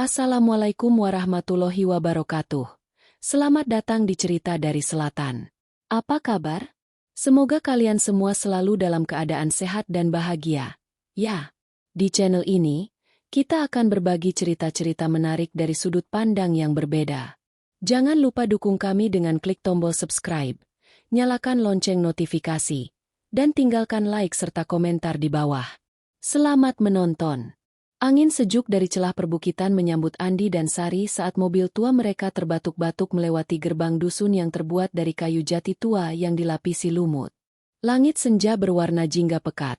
Assalamualaikum warahmatullahi wabarakatuh. Selamat datang di Cerita dari Selatan. Apa kabar? Semoga kalian semua selalu dalam keadaan sehat dan bahagia. Ya, di channel ini, kita akan berbagi cerita-cerita menarik dari sudut pandang yang berbeda. Jangan lupa dukung kami dengan klik tombol subscribe, nyalakan lonceng notifikasi, dan tinggalkan like serta komentar di bawah. Selamat menonton. Angin sejuk dari celah perbukitan menyambut Andi dan Sari saat mobil tua mereka terbatuk-batuk melewati gerbang dusun yang terbuat dari kayu jati tua yang dilapisi lumut. Langit senja berwarna jingga pekat,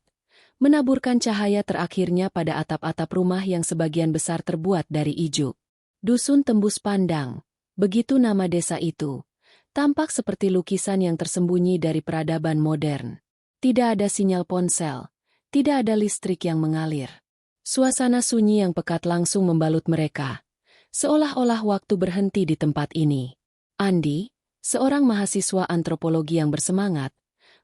menaburkan cahaya terakhirnya pada atap-atap rumah yang sebagian besar terbuat dari ijuk. Dusun Tembus Pandang, begitu nama desa itu, tampak seperti lukisan yang tersembunyi dari peradaban modern. Tidak ada sinyal ponsel, tidak ada listrik yang mengalir. Suasana sunyi yang pekat langsung membalut mereka, seolah-olah waktu berhenti di tempat ini. Andi, seorang mahasiswa antropologi yang bersemangat,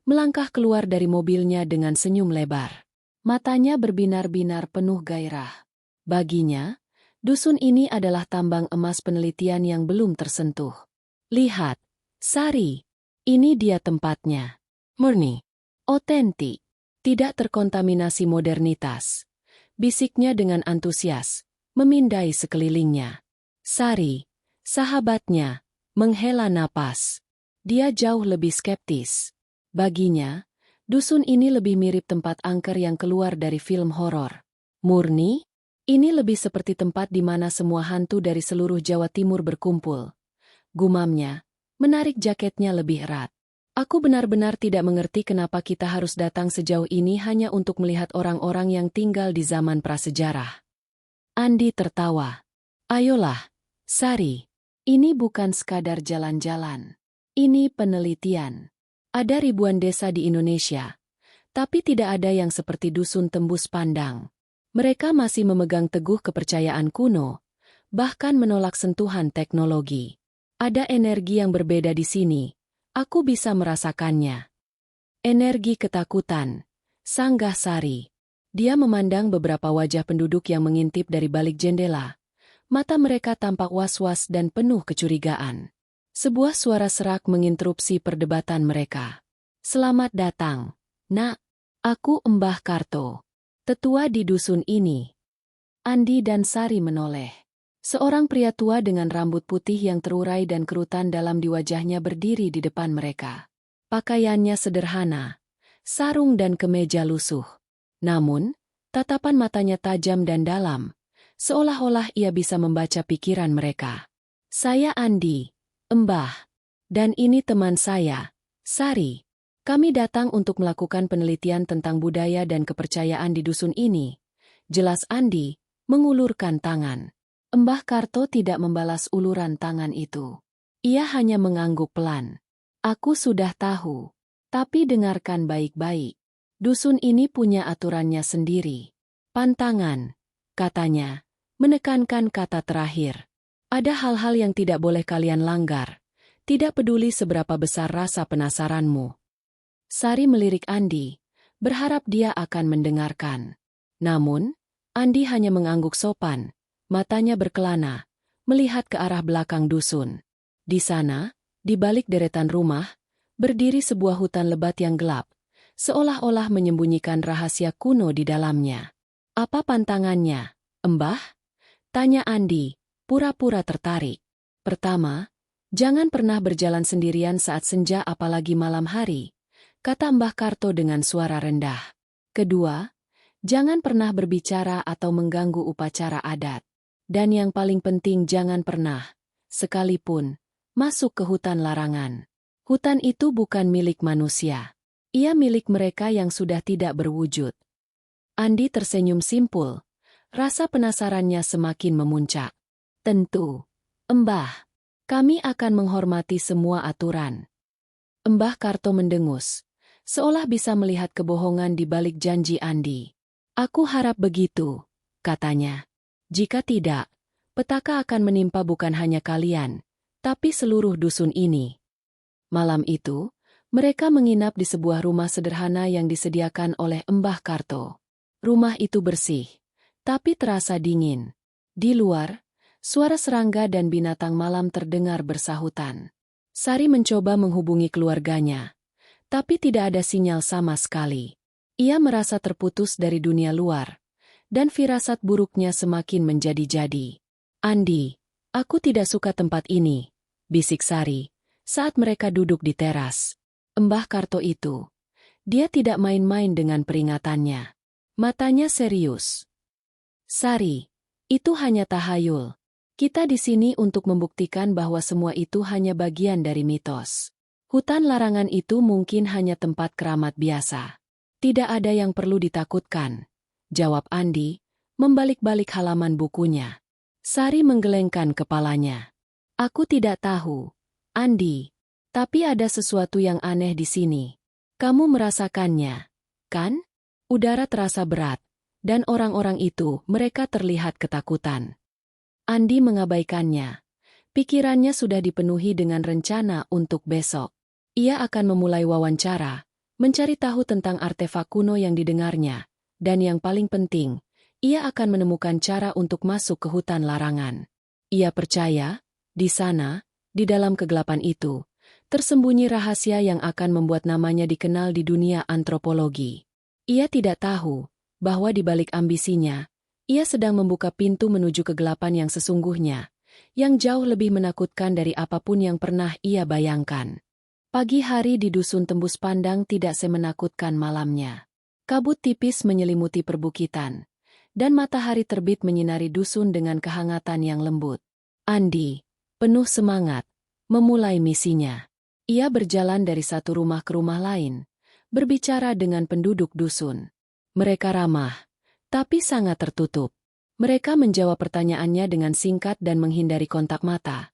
melangkah keluar dari mobilnya dengan senyum lebar. Matanya berbinar-binar penuh gairah. Baginya, dusun ini adalah tambang emas penelitian yang belum tersentuh. Lihat, Sari, ini dia tempatnya. Murni, otentik, tidak terkontaminasi modernitas. Bisiknya dengan antusias, memindai sekelilingnya. Sari, sahabatnya, menghela napas. Dia jauh lebih skeptis. Baginya, dusun ini lebih mirip tempat angker yang keluar dari film horor. Murni, ini lebih seperti tempat di mana semua hantu dari seluruh Jawa Timur berkumpul. Gumamnya, menarik jaketnya lebih erat. Aku benar-benar tidak mengerti kenapa kita harus datang sejauh ini hanya untuk melihat orang-orang yang tinggal di zaman prasejarah. Andi tertawa. Ayolah, Sari. Ini bukan sekadar jalan-jalan. Ini penelitian. Ada ribuan desa di Indonesia, tapi tidak ada yang seperti Dusun Tembus Pandang. Mereka masih memegang teguh kepercayaan kuno, bahkan menolak sentuhan teknologi. Ada energi yang berbeda di sini. Aku bisa merasakannya. Energi ketakutan. Sanggah Sari. Dia memandang beberapa wajah penduduk yang mengintip dari balik jendela. Mata mereka tampak was-was dan penuh kecurigaan. Sebuah suara serak menginterupsi perdebatan mereka. Selamat datang, Nak. Aku Mbah Karto, tetua di dusun ini. Andi dan Sari menoleh. Seorang pria tua dengan rambut putih yang terurai dan kerutan dalam di wajahnya berdiri di depan mereka. Pakaiannya sederhana, sarung dan kemeja lusuh. Namun, tatapan matanya tajam dan dalam, seolah-olah ia bisa membaca pikiran mereka. Saya Andi, Mbah, dan ini teman saya, Sari. Kami datang untuk melakukan penelitian tentang budaya dan kepercayaan di dusun ini. Jelas Andi, mengulurkan tangan. Mbah Karto tidak membalas uluran tangan itu. Ia hanya mengangguk pelan. Aku sudah tahu. Tapi dengarkan baik-baik. Dusun ini punya aturannya sendiri. Pantangan, katanya, menekankan kata terakhir. Ada hal-hal yang tidak boleh kalian langgar. Tidak peduli seberapa besar rasa penasaranmu. Sari melirik Andi, berharap dia akan mendengarkan. Namun, Andi hanya mengangguk sopan. Matanya berkelana, melihat ke arah belakang dusun. Di sana, di balik deretan rumah, berdiri sebuah hutan lebat yang gelap, seolah-olah menyembunyikan rahasia kuno di dalamnya. Apa pantangannya, Mbah? Tanya Andi, pura-pura tertarik. Pertama, jangan pernah berjalan sendirian saat senja apalagi malam hari, kata Mbah Karto dengan suara rendah. Kedua, jangan pernah berbicara atau mengganggu upacara adat. Dan yang paling penting jangan pernah, sekalipun, masuk ke hutan larangan. Hutan itu bukan milik manusia. Ia milik mereka yang sudah tidak berwujud. Andi tersenyum simpul. Rasa penasarannya semakin memuncak. Tentu, Mbah. Kami akan menghormati semua aturan. Mbah Karto mendengus, seolah bisa melihat kebohongan di balik janji Andi. Aku harap begitu, katanya. Jika tidak, petaka akan menimpa bukan hanya kalian, tapi seluruh dusun ini. Malam itu, mereka menginap di sebuah rumah sederhana yang disediakan oleh Mbah Karto. Rumah itu bersih, tapi terasa dingin. Di luar, Suara serangga dan binatang malam terdengar bersahutan. Sari mencoba menghubungi keluarganya, tapi tidak ada sinyal sama sekali. Ia merasa terputus dari dunia luar, dan firasat buruknya semakin menjadi-jadi. "Andi, aku tidak suka tempat ini," bisik Sari, saat mereka duduk di teras. Mbah Karto itu, dia tidak main-main dengan peringatannya. Matanya serius. "Sari, itu hanya tahayul. Kita di sini untuk membuktikan bahwa semua itu hanya bagian dari mitos. Hutan larangan itu mungkin hanya tempat keramat biasa. Tidak ada yang perlu ditakutkan," jawab Andi, membalik-balik halaman bukunya. Sari menggelengkan kepalanya. "Aku tidak tahu, Andi, tapi ada sesuatu yang aneh di sini. Kamu merasakannya, kan? Udara terasa berat, dan orang-orang itu mereka terlihat ketakutan." Andi mengabaikannya. Pikirannya sudah dipenuhi dengan rencana untuk besok. Ia akan memulai wawancara, mencari tahu tentang artefak kuno yang didengarnya, dan yang paling penting, ia akan menemukan cara untuk masuk ke hutan larangan. Ia percaya, di sana, di dalam kegelapan itu, tersembunyi rahasia yang akan membuat namanya dikenal di dunia antropologi. Ia tidak tahu bahwa di balik ambisinya, ia sedang membuka pintu menuju kegelapan yang sesungguhnya, yang jauh lebih menakutkan dari apapun yang pernah ia bayangkan. Pagi hari di dusun tembus pandang tidak semenakutkan malamnya. Kabut tipis menyelimuti perbukitan, dan matahari terbit menyinari dusun dengan kehangatan yang lembut. Andi, penuh semangat, memulai misinya. Ia berjalan dari satu rumah ke rumah lain, berbicara dengan penduduk dusun. Mereka ramah, tapi sangat tertutup. Mereka menjawab pertanyaannya dengan singkat dan menghindari kontak mata,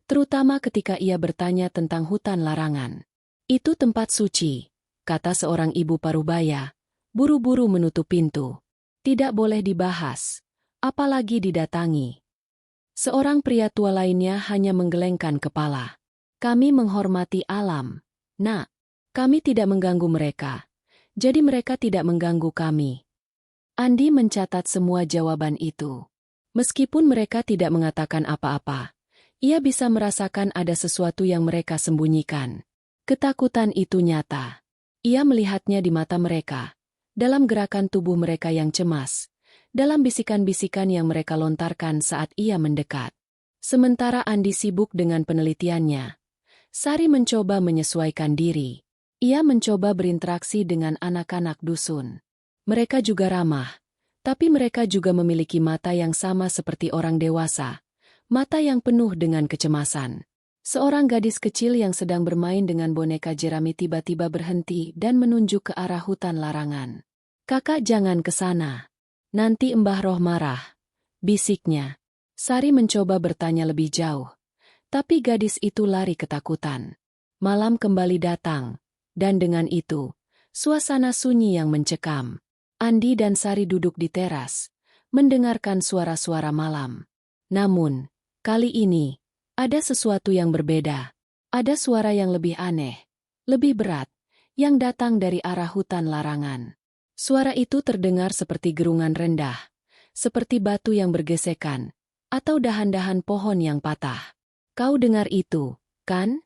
terutama ketika ia bertanya tentang hutan larangan. "Itu tempat suci," kata seorang ibu parubaya, buru-buru menutup pintu. "Tidak boleh dibahas, apalagi didatangi." Seorang pria tua lainnya hanya menggelengkan kepala. "Kami menghormati alam, Nak. Kami tidak mengganggu mereka, jadi mereka tidak mengganggu kami." Andi mencatat semua jawaban itu. Meskipun mereka tidak mengatakan apa-apa, ia bisa merasakan ada sesuatu yang mereka sembunyikan. Ketakutan itu nyata. Ia melihatnya di mata mereka, dalam gerakan tubuh mereka yang cemas, dalam bisikan-bisikan yang mereka lontarkan saat ia mendekat. Sementara Andi sibuk dengan penelitiannya, Sari mencoba menyesuaikan diri. Ia mencoba berinteraksi dengan anak-anak dusun. Mereka juga ramah, tapi mereka juga memiliki mata yang sama seperti orang dewasa, mata yang penuh dengan kecemasan. Seorang gadis kecil yang sedang bermain dengan boneka jerami tiba-tiba berhenti dan menunjuk ke arah hutan larangan. "Kakak, jangan ke sana. Nanti Mbah Roh marah," bisiknya. Sari mencoba bertanya lebih jauh, tapi gadis itu lari ketakutan. Malam kembali datang, dan dengan itu, suasana sunyi yang mencekam. Andi dan Sari duduk di teras, mendengarkan suara-suara malam. Namun, kali ini, ada sesuatu yang berbeda. Ada suara yang lebih aneh, lebih berat, yang datang dari arah hutan larangan. Suara itu terdengar seperti gerungan rendah, seperti batu yang bergesekan, atau dahan-dahan pohon yang patah. "Kau dengar itu, kan?"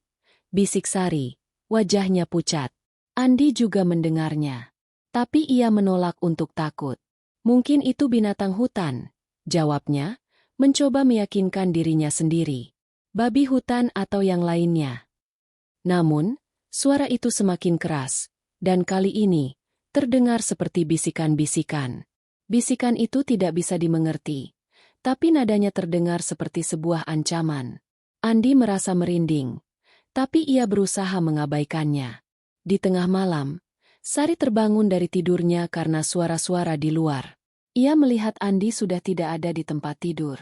bisik Sari, wajahnya pucat. Andi juga mendengarnya. Tapi ia menolak untuk takut. "Mungkin itu binatang hutan," jawabnya, mencoba meyakinkan dirinya sendiri. "Babi hutan atau yang lainnya." Namun, suara itu semakin keras, dan kali ini, terdengar seperti bisikan-bisikan. Bisikan itu tidak bisa dimengerti, tapi nadanya terdengar seperti sebuah ancaman. Andi merasa merinding, tapi ia berusaha mengabaikannya. Di tengah malam, Sari terbangun dari tidurnya karena suara-suara di luar. Ia melihat Andi sudah tidak ada di tempat tidur.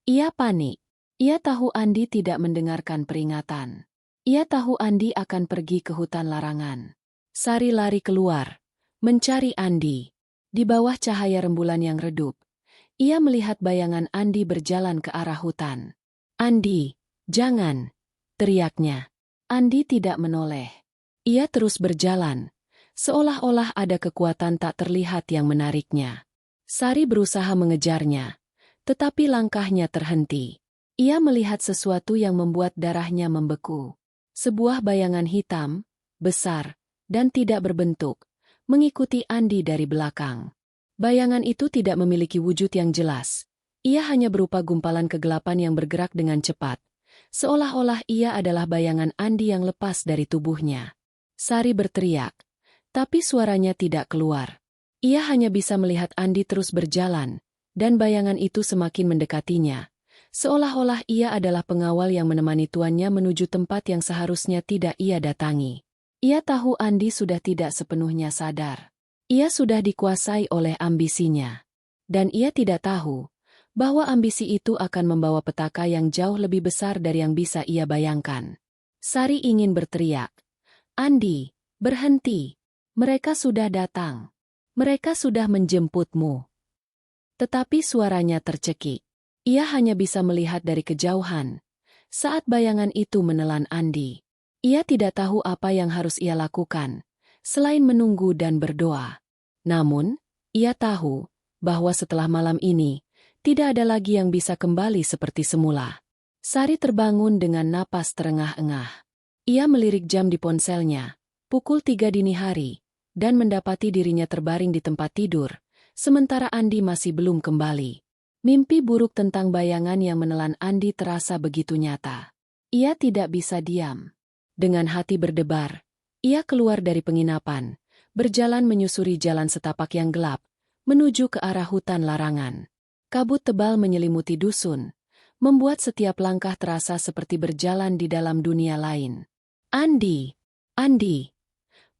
Ia panik. Ia tahu Andi tidak mendengarkan peringatan. Ia tahu Andi akan pergi ke hutan larangan. Sari lari keluar, mencari Andi. Di bawah cahaya rembulan yang redup, ia melihat bayangan Andi berjalan ke arah hutan. "Andi, jangan!" teriaknya. Andi tidak menoleh. Ia terus berjalan, seolah-olah ada kekuatan tak terlihat yang menariknya. Sari berusaha mengejarnya, Tetapi langkahnya terhenti. Ia melihat sesuatu yang membuat darahnya membeku. Sebuah bayangan hitam, besar, dan tidak berbentuk, mengikuti Andi dari belakang. Bayangan itu tidak memiliki wujud yang jelas. Ia hanya berupa gumpalan kegelapan yang bergerak dengan cepat, seolah-olah ia adalah bayangan Andi yang lepas dari tubuhnya. Sari berteriak, tapi suaranya tidak keluar. Ia hanya bisa melihat Andi terus berjalan, dan bayangan itu semakin mendekatinya, seolah-olah ia adalah pengawal yang menemani tuannya menuju tempat yang seharusnya tidak ia datangi. Ia tahu Andi sudah tidak sepenuhnya sadar. Ia sudah dikuasai oleh ambisinya. Dan ia tidak tahu bahwa ambisi itu akan membawa petaka yang jauh lebih besar dari yang bisa ia bayangkan. Sari ingin berteriak, "Andi, berhenti! Mereka sudah datang. Mereka sudah menjemputmu." Tetapi suaranya tercekik. Ia hanya bisa melihat dari kejauhan saat bayangan itu menelan Andi. Ia tidak tahu apa yang harus ia lakukan selain menunggu dan berdoa. Namun, ia tahu bahwa setelah malam ini, tidak ada lagi yang bisa kembali seperti semula. Sari terbangun dengan napas terengah-engah. Ia melirik jam di ponselnya, pukul 3 dini hari, dan mendapati dirinya terbaring di tempat tidur, sementara Andi masih belum kembali. Mimpi buruk tentang bayangan yang menelan Andi terasa begitu nyata. Ia tidak bisa diam. Dengan hati berdebar, ia keluar dari penginapan, berjalan menyusuri jalan setapak yang gelap, menuju ke arah hutan larangan. Kabut tebal menyelimuti dusun, membuat setiap langkah terasa seperti berjalan di dalam dunia lain. "Andi! Andi!"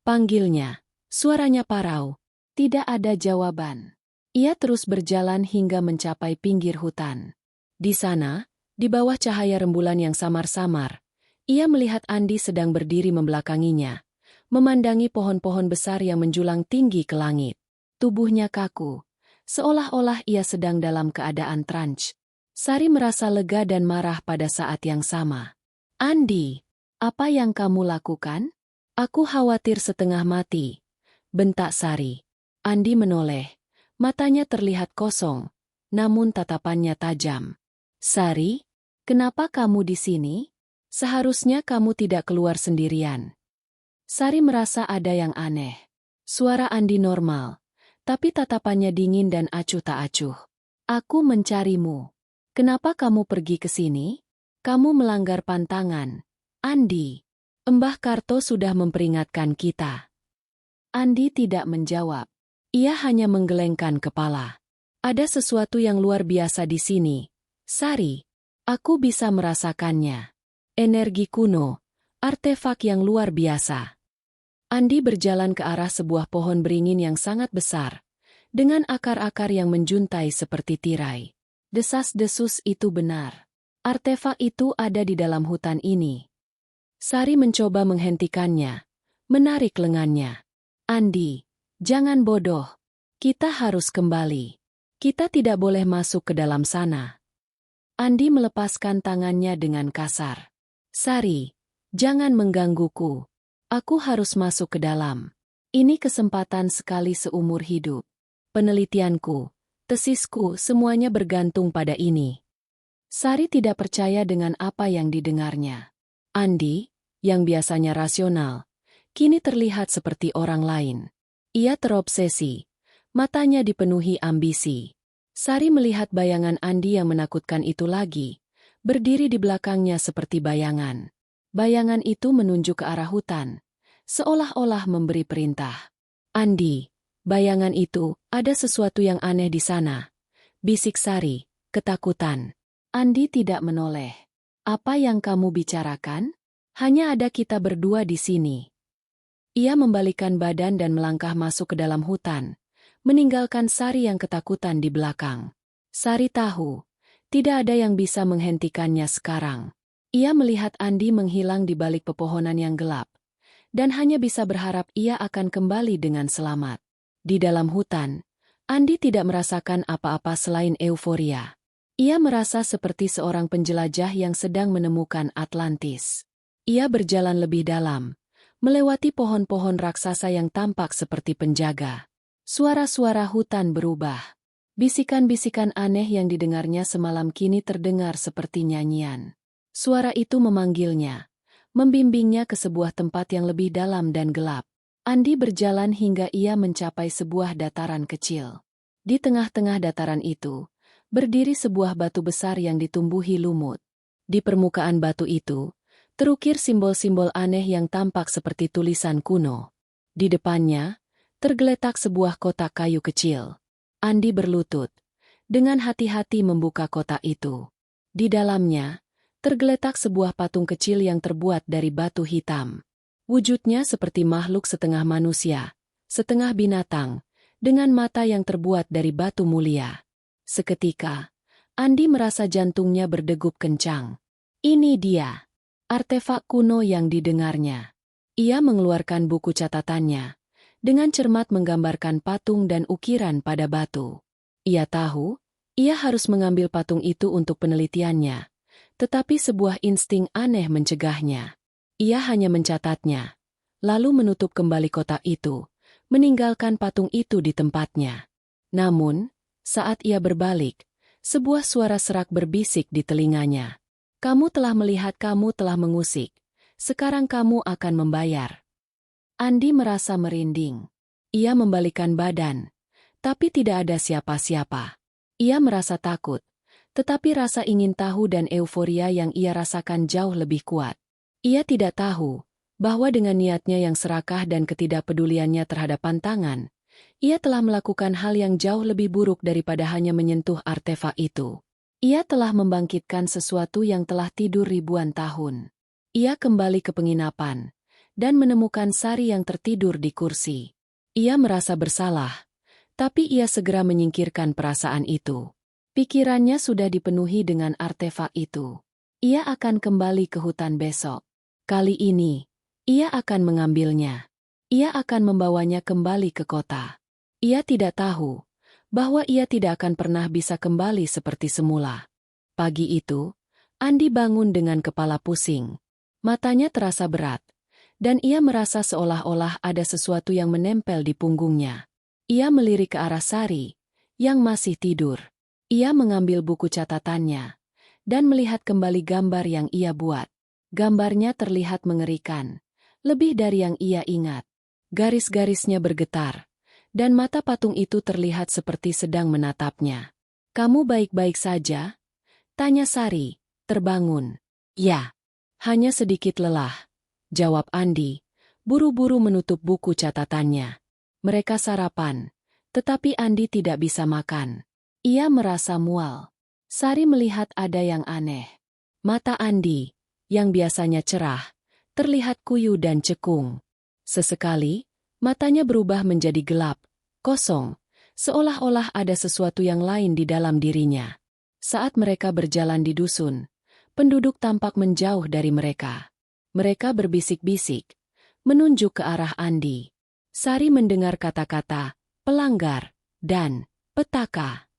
panggilnya. Suaranya parau. Tidak ada jawaban. Ia terus berjalan hingga mencapai pinggir hutan. Di sana, di bawah cahaya rembulan yang samar-samar, ia melihat Andi sedang berdiri membelakanginya, memandangi pohon-pohon besar yang menjulang tinggi ke langit. Tubuhnya kaku, seolah-olah ia sedang dalam keadaan trance. Sari merasa lega dan marah pada saat yang sama. "Andi, apa yang kamu lakukan?" "Aku khawatir setengah mati," bentak Sari. Andi menoleh. Matanya terlihat kosong, namun tatapannya tajam. "Sari, kenapa kamu di sini? Seharusnya kamu tidak keluar sendirian." Sari merasa ada yang aneh. Suara Andi normal, tapi tatapannya dingin dan acuh tak acuh. "Aku mencarimu. Kenapa kamu pergi ke sini? Kamu melanggar pantangan. Andi, Mbah Karto sudah memperingatkan kita." Andi tidak menjawab. Ia hanya menggelengkan kepala. "Ada sesuatu yang luar biasa di sini, Sari. Aku bisa merasakannya. Energi kuno, artefak yang luar biasa." Andi berjalan ke arah sebuah pohon beringin yang sangat besar, dengan akar-akar yang menjuntai seperti tirai. Desas-desus itu benar. Artefak itu ada di dalam hutan ini. Sari mencoba menghentikannya, menarik lengannya. "Andi, jangan bodoh. Kita harus kembali. Kita tidak boleh masuk ke dalam sana." Andi melepaskan tangannya dengan kasar. "Sari, jangan menggangguku. Aku harus masuk ke dalam. Ini kesempatan sekali seumur hidup. Penelitianku, tesisku, semuanya bergantung pada ini." Sari tidak percaya dengan apa yang didengarnya. Andi, yang biasanya rasional, kini terlihat seperti orang lain. Ia terobsesi. Matanya dipenuhi ambisi. Sari melihat bayangan Andi yang menakutkan itu lagi, berdiri di belakangnya seperti bayangan. Bayangan itu menunjuk ke arah hutan, seolah-olah memberi perintah. "Andi, bayangan itu, ada sesuatu yang aneh di sana," bisik Sari, ketakutan. Andi tidak menoleh. "Apa yang kamu bicarakan? Hanya ada kita berdua di sini." Ia membalikkan badan dan melangkah masuk ke dalam hutan, meninggalkan Sari yang ketakutan di belakang. Sari tahu, tidak ada yang bisa menghentikannya sekarang. Ia melihat Andi menghilang di balik pepohonan yang gelap, dan hanya bisa berharap ia akan kembali dengan selamat. Di dalam hutan, Andi tidak merasakan apa-apa selain euforia. Ia merasa seperti seorang penjelajah yang sedang menemukan Atlantis. Ia berjalan lebih dalam, melewati pohon-pohon raksasa yang tampak seperti penjaga. Suara-suara hutan berubah. Bisikan-bisikan aneh yang didengarnya semalam kini terdengar seperti nyanyian. Suara itu memanggilnya, membimbingnya ke sebuah tempat yang lebih dalam dan gelap. Andi berjalan hingga ia mencapai sebuah dataran kecil. Di tengah-tengah dataran itu, berdiri sebuah batu besar yang ditumbuhi lumut. Di permukaan batu itu, terukir simbol-simbol aneh yang tampak seperti tulisan kuno. Di depannya, tergeletak sebuah kotak kayu kecil. Andi berlutut, dengan hati-hati membuka kotak itu. Di dalamnya, tergeletak sebuah patung kecil yang terbuat dari batu hitam. Wujudnya seperti makhluk setengah manusia, setengah binatang, dengan mata yang terbuat dari batu mulia. Seketika, Andi merasa jantungnya berdegup kencang. Ini dia, artefak kuno yang didengarnya. Ia mengeluarkan buku catatannya, dengan cermat menggambarkan patung dan ukiran pada batu. Ia tahu, ia harus mengambil patung itu untuk penelitiannya, tetapi sebuah insting aneh mencegahnya. Ia hanya mencatatnya, lalu menutup kembali kotak itu, meninggalkan patung itu di tempatnya. Namun, saat ia berbalik, sebuah suara serak berbisik di telinganya. Kamu telah melihat, kamu telah mengusik, sekarang kamu akan membayar. Andi merasa merinding. Ia membalikkan badan, tapi tidak ada siapa-siapa. Ia merasa takut, tetapi rasa ingin tahu dan euforia yang ia rasakan jauh lebih kuat. Ia tidak tahu bahwa dengan niatnya yang serakah dan ketidakpeduliannya terhadap pantangan, ia telah melakukan hal yang jauh lebih buruk daripada hanya menyentuh artefak itu. Ia telah membangkitkan sesuatu yang telah tidur ribuan tahun. Ia kembali ke penginapan dan menemukan Sari yang tertidur di kursi. Ia merasa bersalah, tapi ia segera menyingkirkan perasaan itu. Pikirannya sudah dipenuhi dengan artefak itu. Ia akan kembali ke hutan besok. Kali ini, ia akan mengambilnya. Ia akan membawanya kembali ke kota. Ia tidak tahu bahwa ia tidak akan pernah bisa kembali seperti semula. Pagi itu, Andi bangun dengan kepala pusing. Matanya terasa berat, dan ia merasa seolah-olah ada sesuatu yang menempel di punggungnya. Ia melirik ke arah Sari, yang masih tidur. Ia mengambil buku catatannya, dan melihat kembali gambar yang ia buat. Gambarnya terlihat mengerikan, lebih dari yang ia ingat. Garis-garisnya bergetar, dan mata patung itu terlihat seperti sedang menatapnya. Kamu baik-baik saja? Tanya Sari, terbangun. Ya, hanya sedikit lelah, jawab Andi, buru-buru menutup buku catatannya. Mereka sarapan, tetapi Andi tidak bisa makan. Ia merasa mual. Sari melihat ada yang aneh. Mata Andi, yang biasanya cerah, terlihat kuyu dan cekung. Sesekali, matanya berubah menjadi gelap, kosong, seolah-olah ada sesuatu yang lain di dalam dirinya. Saat mereka berjalan di dusun, penduduk tampak menjauh dari mereka. Mereka berbisik-bisik, menunjuk ke arah Andi. Sari mendengar kata-kata, pelanggar, dan petaka.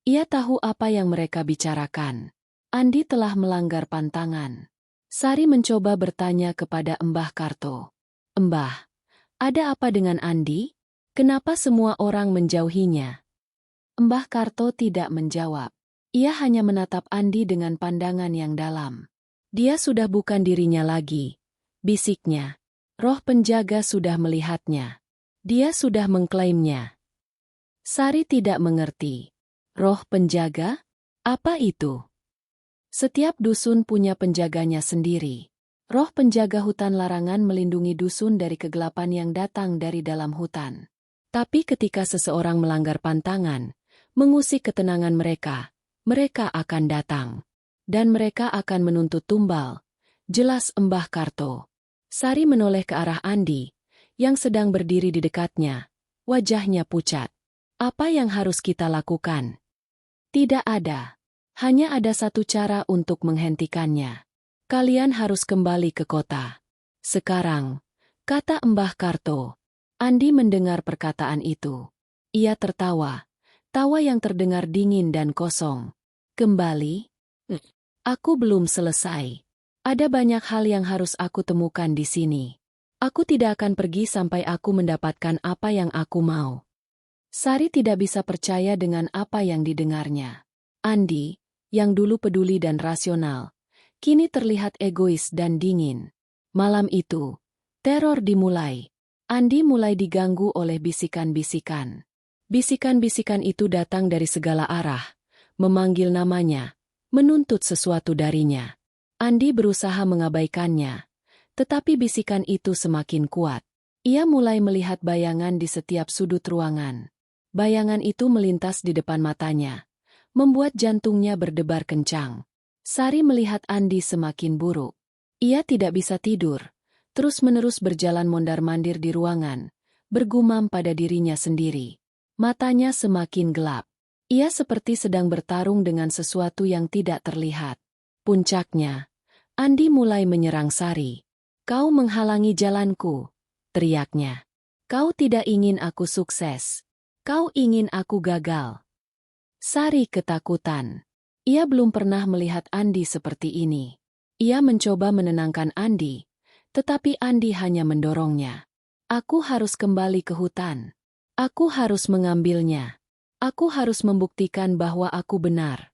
Ia tahu apa yang mereka bicarakan. Andi telah melanggar pantangan. Sari mencoba bertanya kepada Mbah Karto. Mbah, ada apa dengan Andi? Kenapa semua orang menjauhinya? Mbah Karto tidak menjawab. Ia hanya menatap Andi dengan pandangan yang dalam. Dia sudah bukan dirinya lagi, bisiknya. Roh penjaga sudah melihatnya. Dia sudah mengklaimnya. Sari tidak mengerti. Roh penjaga? Apa itu? Setiap dusun punya penjaganya sendiri. Roh penjaga hutan larangan melindungi dusun dari kegelapan yang datang dari dalam hutan. Tapi ketika seseorang melanggar pantangan, mengusik ketenangan mereka, mereka akan datang. Dan mereka akan menuntut tumbal. Jelas Mbah Karto. Sari menoleh ke arah Andi, yang sedang berdiri di dekatnya. Wajahnya pucat. Apa yang harus kita lakukan? Tidak ada. Hanya ada satu cara untuk menghentikannya. Kalian harus kembali ke kota. Sekarang, kata Mbah Karto. Andi mendengar perkataan itu. Ia tertawa. Tawa yang terdengar dingin dan kosong. Kembali? Aku belum selesai. Ada banyak hal yang harus aku temukan di sini. Aku tidak akan pergi sampai aku mendapatkan apa yang aku mau. Sari tidak bisa percaya dengan apa yang didengarnya. Andi, yang dulu peduli dan rasional, kini terlihat egois dan dingin. Malam itu, teror dimulai. Andi mulai diganggu oleh bisikan-bisikan. Bisikan-bisikan itu datang dari segala arah, memanggil namanya, menuntut sesuatu darinya. Andi berusaha mengabaikannya, tetapi bisikan itu semakin kuat. Ia mulai melihat bayangan di setiap sudut ruangan. Bayangan itu melintas di depan matanya, membuat jantungnya berdebar kencang. Sari melihat Andi semakin buruk. Ia tidak bisa tidur, terus-menerus berjalan mondar-mandir di ruangan, bergumam pada dirinya sendiri. Matanya semakin gelap. Ia seperti sedang bertarung dengan sesuatu yang tidak terlihat. Puncaknya, Andi mulai menyerang Sari. "Kau menghalangi jalanku," teriaknya. "Kau tidak ingin aku sukses. Kau ingin aku gagal." Sari ketakutan. Ia belum pernah melihat Andi seperti ini. Ia mencoba menenangkan Andi, tetapi Andi hanya mendorongnya. "Aku harus kembali ke hutan. Aku harus mengambilnya. Aku harus membuktikan bahwa aku benar."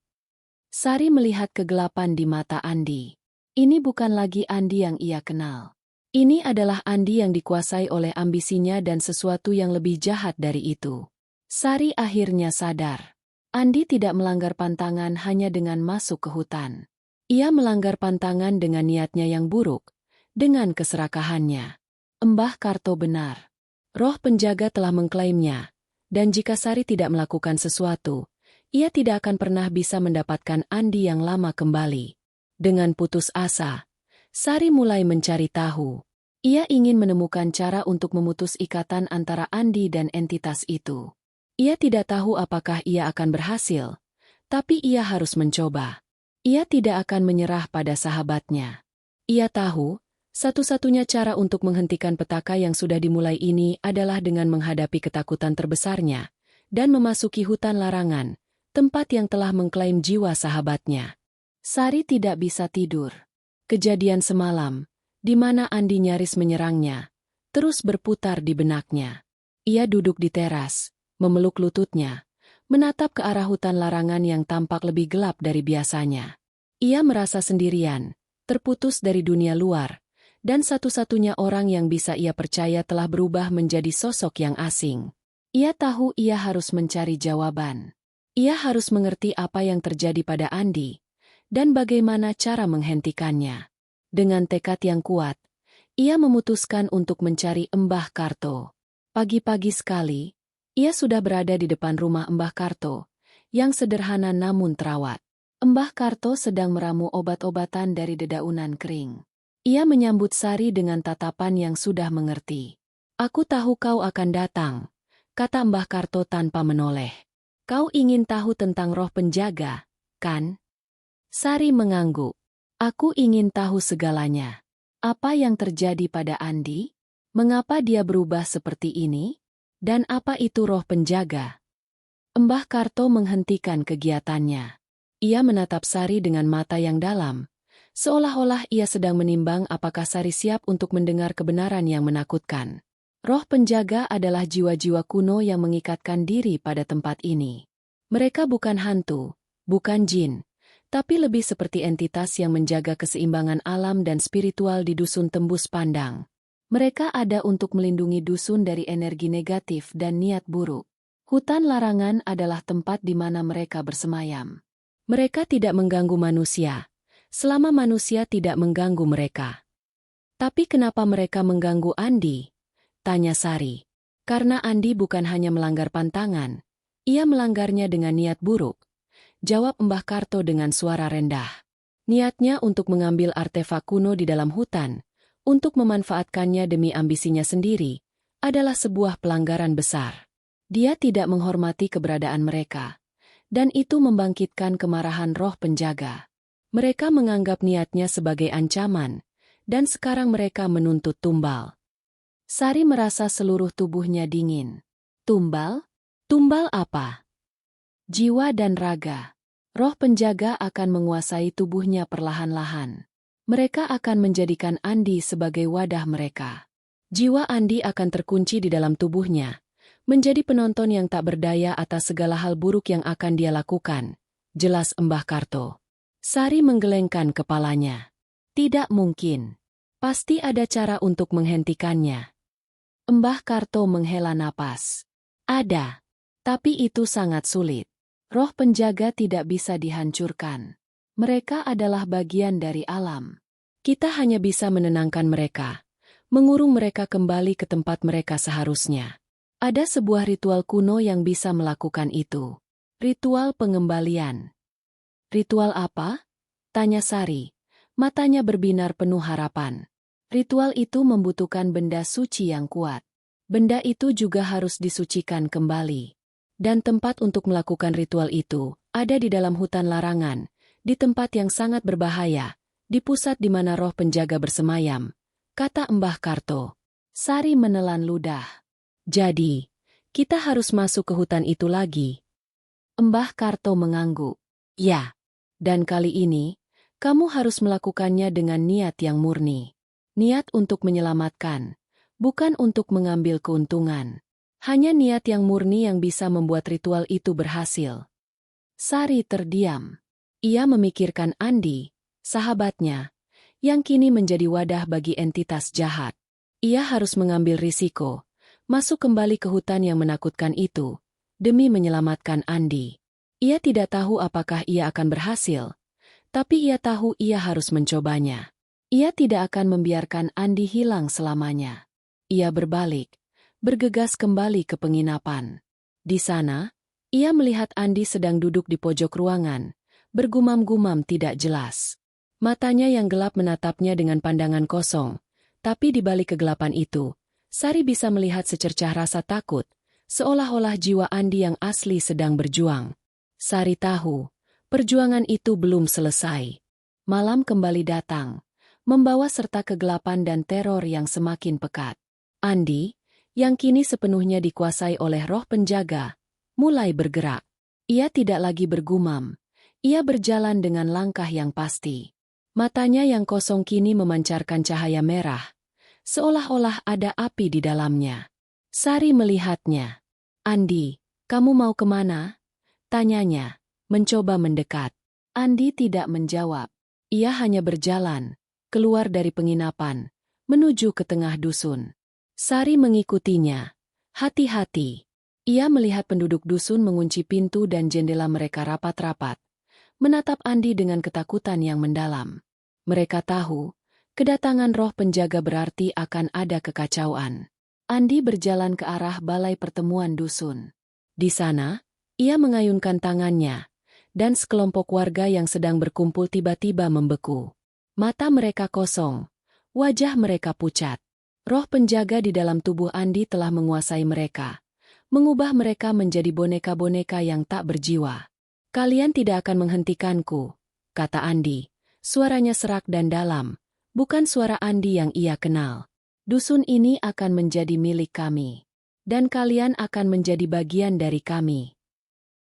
Sari melihat kegelapan di mata Andi. Ini bukan lagi Andi yang ia kenal. Ini adalah Andi yang dikuasai oleh ambisinya dan sesuatu yang lebih jahat dari itu. Sari akhirnya sadar. Andi tidak melanggar pantangan hanya dengan masuk ke hutan. Ia melanggar pantangan dengan niatnya yang buruk, dengan keserakahannya. Mbah Karto benar. Roh penjaga telah mengklaimnya, dan jika Sari tidak melakukan sesuatu, ia tidak akan pernah bisa mendapatkan Andi yang lama kembali. Dengan putus asa, Sari mulai mencari tahu. Ia ingin menemukan cara untuk memutus ikatan antara Andi dan entitas itu. Ia tidak tahu apakah ia akan berhasil, tapi ia harus mencoba. Ia tidak akan menyerah pada sahabatnya. Ia tahu, satu-satunya cara untuk menghentikan petaka yang sudah dimulai ini adalah dengan menghadapi ketakutan terbesarnya, dan memasuki hutan larangan, tempat yang telah mengklaim jiwa sahabatnya. Sari tidak bisa tidur. Kejadian semalam, di mana Andi nyaris menyerangnya, terus berputar di benaknya. Ia duduk di teras, memeluk lututnya, menatap ke arah hutan larangan yang tampak lebih gelap dari biasanya. Ia merasa sendirian, terputus dari dunia luar, dan satu-satunya orang yang bisa ia percaya telah berubah menjadi sosok yang asing. Ia tahu ia harus mencari jawaban. Ia harus mengerti apa yang terjadi pada Andi, dan bagaimana cara menghentikannya. Dengan tekad yang kuat, ia memutuskan untuk mencari Mbah Karto. Pagi-pagi sekali, ia sudah berada di depan rumah Mbah Karto, yang sederhana namun terawat. Mbah Karto sedang meramu obat-obatan dari dedaunan kering. Ia menyambut Sari dengan tatapan yang sudah mengerti. "Aku tahu kau akan datang," kata Mbah Karto tanpa menoleh. "Kau ingin tahu tentang roh penjaga, kan?" Sari mengangguk. "Aku ingin tahu segalanya. Apa yang terjadi pada Andi? Mengapa dia berubah seperti ini? Dan apa itu roh penjaga?" Mbah Karto menghentikan kegiatannya. Ia menatap Sari dengan mata yang dalam, seolah-olah ia sedang menimbang apakah Sari siap untuk mendengar kebenaran yang menakutkan. Roh penjaga adalah jiwa-jiwa kuno yang mengikatkan diri pada tempat ini. Mereka bukan hantu, bukan jin, tapi lebih seperti entitas yang menjaga keseimbangan alam dan spiritual di dusun tembus pandang. Mereka ada untuk melindungi dusun dari energi negatif dan niat buruk. Hutan larangan adalah tempat di mana mereka bersemayam. Mereka tidak mengganggu manusia, selama manusia tidak mengganggu mereka. "Tapi kenapa mereka mengganggu Andi?" tanya Sari. "Karena Andi bukan hanya melanggar pantangan, ia melanggarnya dengan niat buruk," jawab Mbah Karto dengan suara rendah. "Niatnya untuk mengambil artefak kuno di dalam hutan, untuk memanfaatkannya demi ambisinya sendiri, adalah sebuah pelanggaran besar. Dia tidak menghormati keberadaan mereka, dan itu membangkitkan kemarahan roh penjaga. Mereka menganggap niatnya sebagai ancaman, dan sekarang mereka menuntut tumbal." Sari merasa seluruh tubuhnya dingin. Tumbal? Tumbal apa? Jiwa dan raga. Roh penjaga akan menguasai tubuhnya perlahan-lahan. Mereka akan menjadikan Andi sebagai wadah mereka. Jiwa Andi akan terkunci di dalam tubuhnya, Menjadi penonton yang tak berdaya atas segala hal buruk yang akan dia lakukan, jelas Mbah Karto. Sari menggelengkan kepalanya. Tidak mungkin. Pasti ada cara untuk menghentikannya. Mbah Karto menghela napas. Ada. Tapi itu sangat sulit. Roh penjaga tidak bisa dihancurkan. Mereka adalah bagian dari alam. Kita hanya bisa menenangkan mereka, mengurung mereka kembali ke tempat mereka seharusnya. Ada sebuah ritual kuno yang bisa melakukan itu. Ritual pengembalian. Ritual apa? Tanya Sari. Matanya berbinar penuh harapan. Ritual itu membutuhkan benda suci yang kuat. Benda itu juga harus disucikan kembali. Dan tempat untuk melakukan ritual itu ada di dalam hutan larangan, di tempat yang sangat berbahaya, di pusat di mana roh penjaga bersemayam, kata Mbah Karto. Sari menelan ludah. Jadi, kita harus masuk ke hutan itu lagi. Mbah Karto mengangguk. Ya, dan kali ini, kamu harus melakukannya dengan niat yang murni. Niat untuk menyelamatkan, bukan untuk mengambil keuntungan. Hanya niat yang murni yang bisa membuat ritual itu berhasil. Sari terdiam. Ia memikirkan Andi, sahabatnya, yang kini menjadi wadah bagi entitas jahat. Ia harus mengambil risiko, masuk kembali ke hutan yang menakutkan itu, demi menyelamatkan Andi. Ia tidak tahu apakah ia akan berhasil, tapi ia tahu ia harus mencobanya. Ia tidak akan membiarkan Andi hilang selamanya. Ia berbalik, bergegas kembali ke penginapan. Di sana, ia melihat Andi sedang duduk di pojok ruangan, bergumam-gumam tidak jelas. Matanya yang gelap menatapnya dengan pandangan kosong, tapi di balik kegelapan itu, Sari bisa melihat secercah rasa takut, seolah-olah jiwa Andi yang asli sedang berjuang. Sari tahu, perjuangan itu belum selesai. Malam kembali datang, membawa serta kegelapan dan teror yang semakin pekat. Andi, yang kini sepenuhnya dikuasai oleh roh penjaga, mulai bergerak. Ia tidak lagi bergumam. Ia berjalan dengan langkah yang pasti. Matanya yang kosong kini memancarkan cahaya merah, seolah-olah ada api di dalamnya. Sari melihatnya. Andi, kamu mau kemana? Tanyanya, mencoba mendekat. Andi tidak menjawab. Ia hanya berjalan, keluar dari penginapan, menuju ke tengah dusun. Sari mengikutinya. Hati-hati. Ia melihat penduduk dusun mengunci pintu dan jendela mereka rapat-rapat, menatap Andi dengan ketakutan yang mendalam. Mereka tahu, kedatangan roh penjaga berarti akan ada kekacauan. Andi berjalan ke arah balai pertemuan dusun. Di sana, ia mengayunkan tangannya, dan sekelompok warga yang sedang berkumpul tiba-tiba membeku. Mata mereka kosong, wajah mereka pucat. Roh penjaga di dalam tubuh Andi telah menguasai mereka, mengubah mereka menjadi boneka-boneka yang tak berjiwa. Kalian tidak akan menghentikanku, kata Andi. Suaranya serak dan dalam, bukan suara Andi yang ia kenal. Dusun ini akan menjadi milik kami, dan kalian akan menjadi bagian dari kami.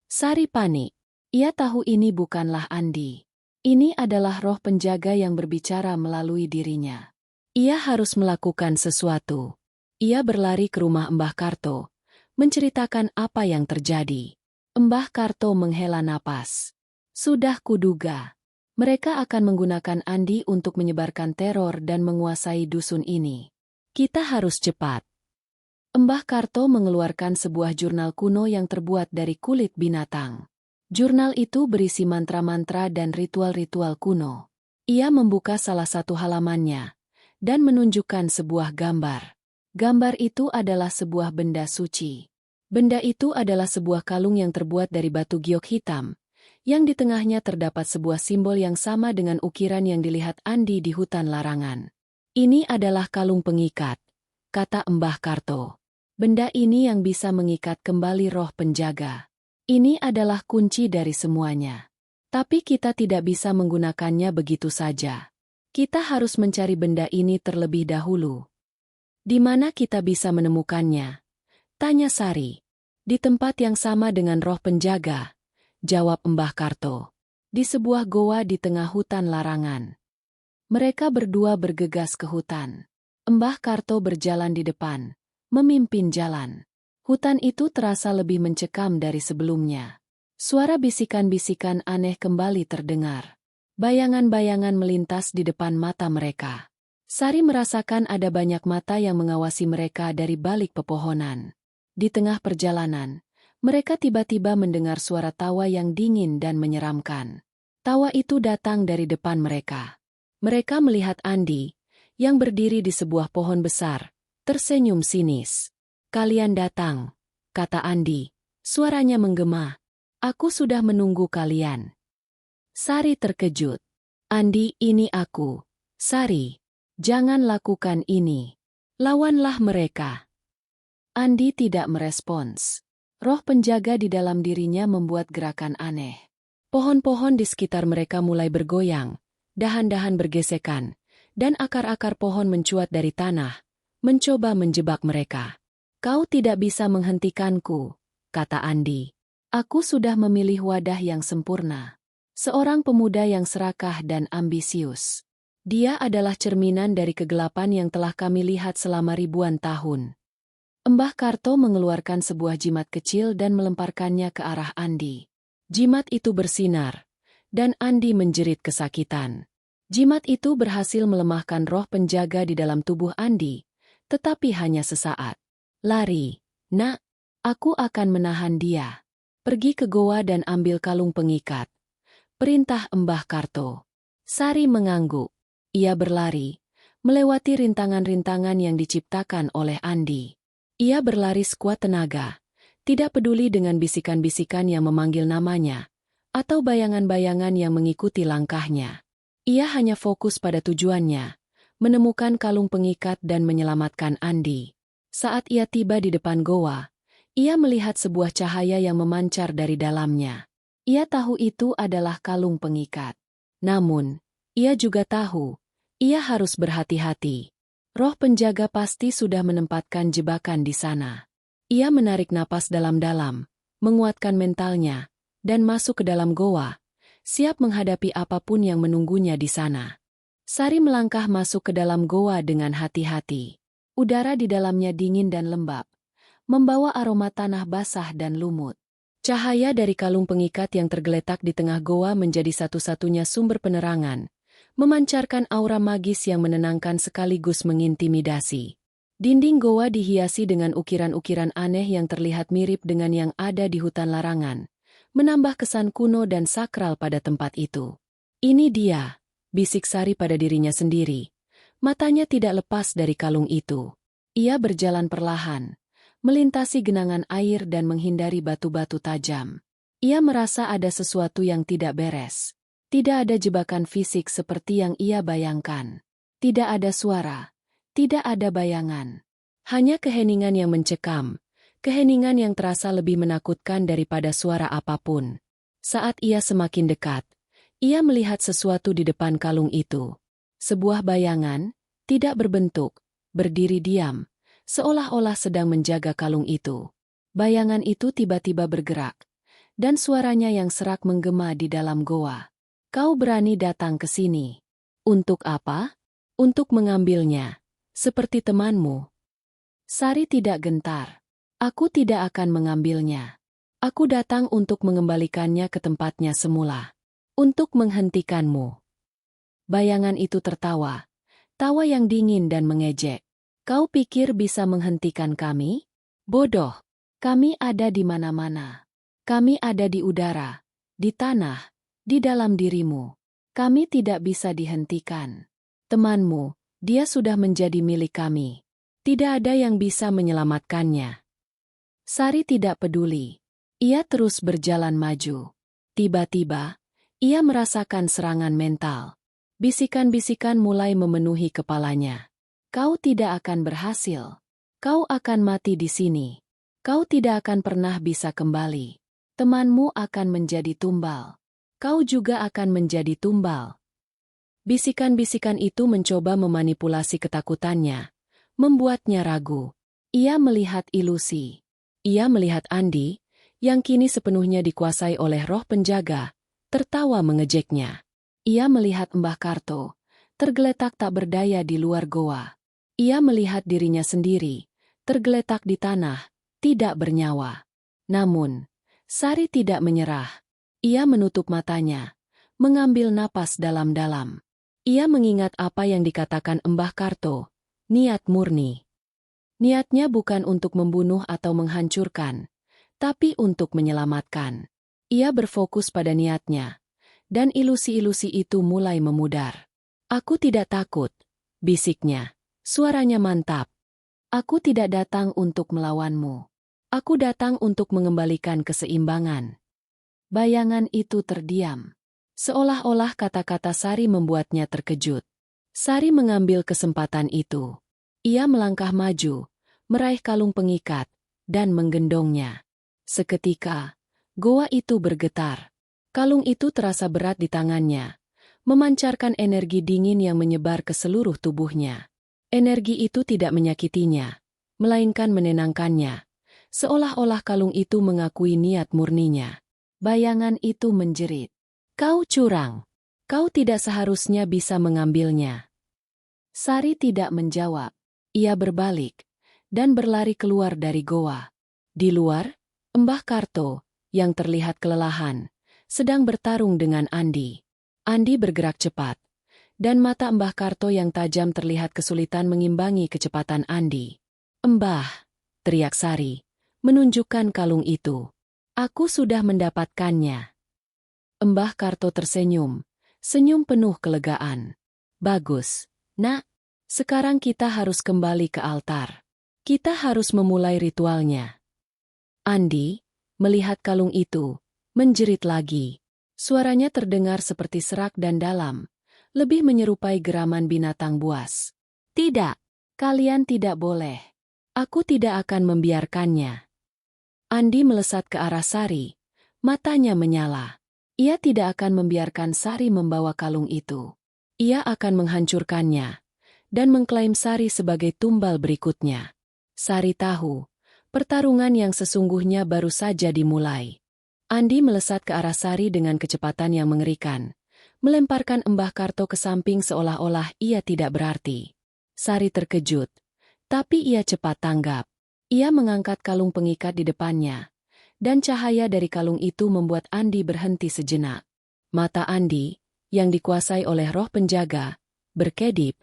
Sari panik. Ia tahu ini bukanlah Andi. Ini adalah roh penjaga yang berbicara melalui dirinya. Ia harus melakukan sesuatu. Ia berlari ke rumah Mbah Karto, menceritakan apa yang terjadi. Mbah Karto menghela napas. Sudah kuduga. Mereka akan menggunakan Andi untuk menyebarkan teror dan menguasai dusun ini. Kita harus cepat. Mbah Karto mengeluarkan sebuah jurnal kuno yang terbuat dari kulit binatang. Jurnal itu berisi mantra-mantra dan ritual-ritual kuno. Ia membuka salah satu halamannya dan menunjukkan sebuah gambar. Gambar itu adalah sebuah benda suci. Benda itu adalah sebuah kalung yang terbuat dari batu giok hitam, yang di tengahnya terdapat sebuah simbol yang sama dengan ukiran yang dilihat Andi di hutan larangan. Ini adalah kalung pengikat, kata Mbah Karto. Benda ini yang bisa mengikat kembali roh penjaga. Ini adalah kunci dari semuanya. Tapi kita tidak bisa menggunakannya begitu saja. Kita harus mencari benda ini terlebih dahulu. Di mana kita bisa menemukannya? Tanya Sari. Di tempat yang sama dengan roh penjaga, jawab Mbah Karto. Di sebuah goa di tengah hutan larangan. Mereka berdua bergegas ke hutan. Mbah Karto berjalan di depan, memimpin jalan. Hutan itu terasa lebih mencekam dari sebelumnya. Suara bisikan-bisikan aneh kembali terdengar. Bayangan-bayangan melintas di depan mata mereka. Sari merasakan ada banyak mata yang mengawasi mereka dari balik pepohonan. Di tengah perjalanan, mereka tiba-tiba mendengar suara tawa yang dingin dan menyeramkan. Tawa itu datang dari depan mereka. Mereka melihat Andi, yang berdiri di sebuah pohon besar, tersenyum sinis. "Kalian datang," kata Andi. Suaranya menggema. "Aku sudah menunggu kalian." Sari terkejut. "Andi, ini aku." "Sari, jangan lakukan ini. Lawanlah mereka." Andi tidak merespons. Roh penjaga di dalam dirinya membuat gerakan aneh. Pohon-pohon di sekitar mereka mulai bergoyang, dahan-dahan bergesekan, dan akar-akar pohon mencuat dari tanah, mencoba menjebak mereka. "Kau tidak bisa menghentikanku," kata Andi. "Aku sudah memilih wadah yang sempurna." Seorang pemuda yang serakah dan ambisius. Dia adalah cerminan dari kegelapan yang telah kami lihat selama ribuan tahun. Mbah Karto mengeluarkan sebuah jimat kecil dan melemparkannya ke arah Andi. Jimat itu bersinar, dan Andi menjerit kesakitan. Jimat itu berhasil melemahkan roh penjaga di dalam tubuh Andi, tetapi hanya sesaat. "Lari, nak. Aku akan menahan dia. Pergi ke goa dan ambil kalung pengikat," perintah Mbah Karto. Sari mengangguk. Ia berlari, melewati rintangan-rintangan yang diciptakan oleh Andi. Ia berlari sekuat tenaga, tidak peduli dengan bisikan-bisikan yang memanggil namanya, atau bayangan-bayangan yang mengikuti langkahnya. Ia hanya fokus pada tujuannya, menemukan kalung pengikat dan menyelamatkan Andi. Saat ia tiba di depan goa, ia melihat sebuah cahaya yang memancar dari dalamnya. Ia tahu itu adalah kalung pengikat. Namun, ia juga tahu, ia harus berhati-hati. Roh penjaga pasti sudah menempatkan jebakan di sana. Ia menarik napas dalam-dalam, menguatkan mentalnya, dan masuk ke dalam goa, siap menghadapi apapun yang menunggunya di sana. Sari melangkah masuk ke dalam goa dengan hati-hati. Udara di dalamnya dingin dan lembab, membawa aroma tanah basah dan lumut. Cahaya dari kalung pengikat yang tergeletak di tengah goa menjadi satu-satunya sumber penerangan, memancarkan aura magis yang menenangkan sekaligus mengintimidasi. Dinding goa dihiasi dengan ukiran-ukiran aneh yang terlihat mirip dengan yang ada di hutan larangan, menambah kesan kuno dan sakral pada tempat itu. "Ini dia," bisik Sari pada dirinya sendiri. Matanya tidak lepas dari kalung itu. Ia berjalan perlahan, melintasi genangan air dan menghindari batu-batu tajam. Ia merasa ada sesuatu yang tidak beres. Tidak ada jebakan fisik seperti yang ia bayangkan. Tidak ada suara. Tidak ada bayangan. Hanya keheningan yang mencekam. Keheningan yang terasa lebih menakutkan daripada suara apapun. Saat ia semakin dekat, ia melihat sesuatu di depan kalung itu. Sebuah bayangan, tidak berbentuk, berdiri diam, seolah-olah sedang menjaga kalung itu. Bayangan itu tiba-tiba bergerak, dan suaranya yang serak menggema di dalam goa. "Kau berani datang ke sini. Untuk apa?" "Untuk mengambilnya. Seperti temanmu." Sari tidak gentar. "Aku tidak akan mengambilnya. Aku datang untuk mengembalikannya ke tempatnya semula. Untuk menghentikanmu." Bayangan itu tertawa. Tawa yang dingin dan mengejek. "Kau pikir bisa menghentikan kami? Bodoh. Kami ada di mana-mana. Kami ada di udara, di tanah, di dalam dirimu. Kami tidak bisa dihentikan. Temanmu, dia sudah menjadi milik kami. Tidak ada yang bisa menyelamatkannya." Sari tidak peduli. Ia terus berjalan maju. Tiba-tiba, ia merasakan serangan mental. Bisikan-bisikan mulai memenuhi kepalanya. "Kau tidak akan berhasil. Kau akan mati di sini. Kau tidak akan pernah bisa kembali. Temanmu akan menjadi tumbal. Kau juga akan menjadi tumbal." Bisikan-bisikan itu mencoba memanipulasi ketakutannya, membuatnya ragu. Ia melihat ilusi. Ia melihat Andi, yang kini sepenuhnya dikuasai oleh roh penjaga, tertawa mengejeknya. Ia melihat Mbah Karto, tergeletak tak berdaya di luar goa. Ia melihat dirinya sendiri, tergeletak di tanah, tidak bernyawa. Namun, Sari tidak menyerah. Ia menutup matanya, mengambil napas dalam-dalam. Ia mengingat apa yang dikatakan Mbah Karto, niat murni. Niatnya bukan untuk membunuh atau menghancurkan, tapi untuk menyelamatkan. Ia berfokus pada niatnya, dan ilusi-ilusi itu mulai memudar. Aku tidak takut, bisiknya. Suaranya mantap. Aku tidak datang untuk melawanmu. Aku datang untuk mengembalikan keseimbangan. Bayangan itu terdiam. Seolah-olah kata-kata Sari membuatnya terkejut. Sari mengambil kesempatan itu. Ia melangkah maju, meraih kalung pengikat, dan menggendongnya. Seketika, goa itu bergetar. Kalung itu terasa berat di tangannya, memancarkan energi dingin yang menyebar ke seluruh tubuhnya. Energi itu tidak menyakitinya, melainkan menenangkannya. Seolah-olah kalung itu mengakui niat murninya. Bayangan itu menjerit. Kau curang. Kau tidak seharusnya bisa mengambilnya. Sari tidak menjawab. Ia berbalik dan berlari keluar dari goa. Di luar, Mbah Karto, yang terlihat kelelahan, sedang bertarung dengan Andi. Andi bergerak cepat, dan mata Mbah Karto yang tajam terlihat kesulitan mengimbangi kecepatan Andi. Mbah, teriak Sari, menunjukkan kalung itu. Aku sudah mendapatkannya. Mbah Karto tersenyum, senyum penuh kelegaan. Bagus, nak. Sekarang kita harus kembali ke altar. Kita harus memulai ritualnya. Andi, melihat kalung itu, menjerit lagi. Suaranya terdengar seperti serak dan dalam, lebih menyerupai geraman binatang buas. Tidak, kalian tidak boleh. Aku tidak akan membiarkannya. Andi melesat ke arah Sari, matanya menyala. Ia tidak akan membiarkan Sari membawa kalung itu. Ia akan menghancurkannya dan mengklaim Sari sebagai tumbal berikutnya. Sari tahu, pertarungan yang sesungguhnya baru saja dimulai. Andi melesat ke arah Sari dengan kecepatan yang mengerikan, melemparkan Mbah Karto ke samping seolah-olah ia tidak berarti. Sari terkejut, tapi ia cepat tanggap. Ia mengangkat kalung pengikat di depannya, dan cahaya dari kalung itu membuat Andi berhenti sejenak. Mata Andi, yang dikuasai oleh roh penjaga, berkedip,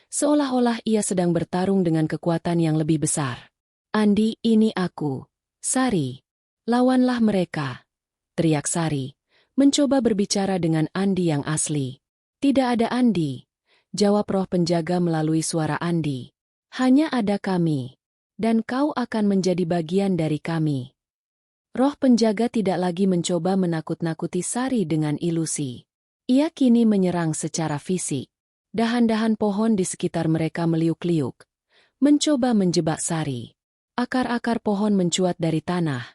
seolah-olah ia sedang bertarung dengan kekuatan yang lebih besar. Andi, ini aku. Sari. Lawanlah mereka. Teriak Sari, mencoba berbicara dengan Andi yang asli. Tidak ada Andi. Jawab roh penjaga melalui suara Andi. Hanya ada kami. Dan kau akan menjadi bagian dari kami. Roh penjaga tidak lagi mencoba menakut-nakuti Sari dengan ilusi. Ia kini menyerang secara fisik. Dahan-dahan pohon di sekitar mereka meliuk-liuk, mencoba menjebak Sari. Akar-akar pohon mencuat dari tanah,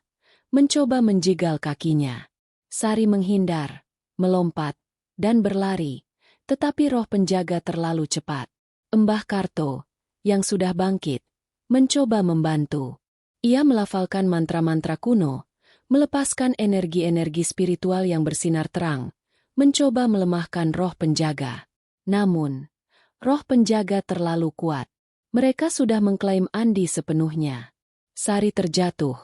mencoba menjegal kakinya. Sari menghindar, melompat, dan berlari, tetapi roh penjaga terlalu cepat. Mbah Karto, yang sudah bangkit, mencoba membantu. Ia melafalkan mantra-mantra kuno, melepaskan energi-energi spiritual yang bersinar terang, mencoba melemahkan roh penjaga. Namun, roh penjaga terlalu kuat. Mereka sudah mengklaim Andi sepenuhnya. Sari terjatuh,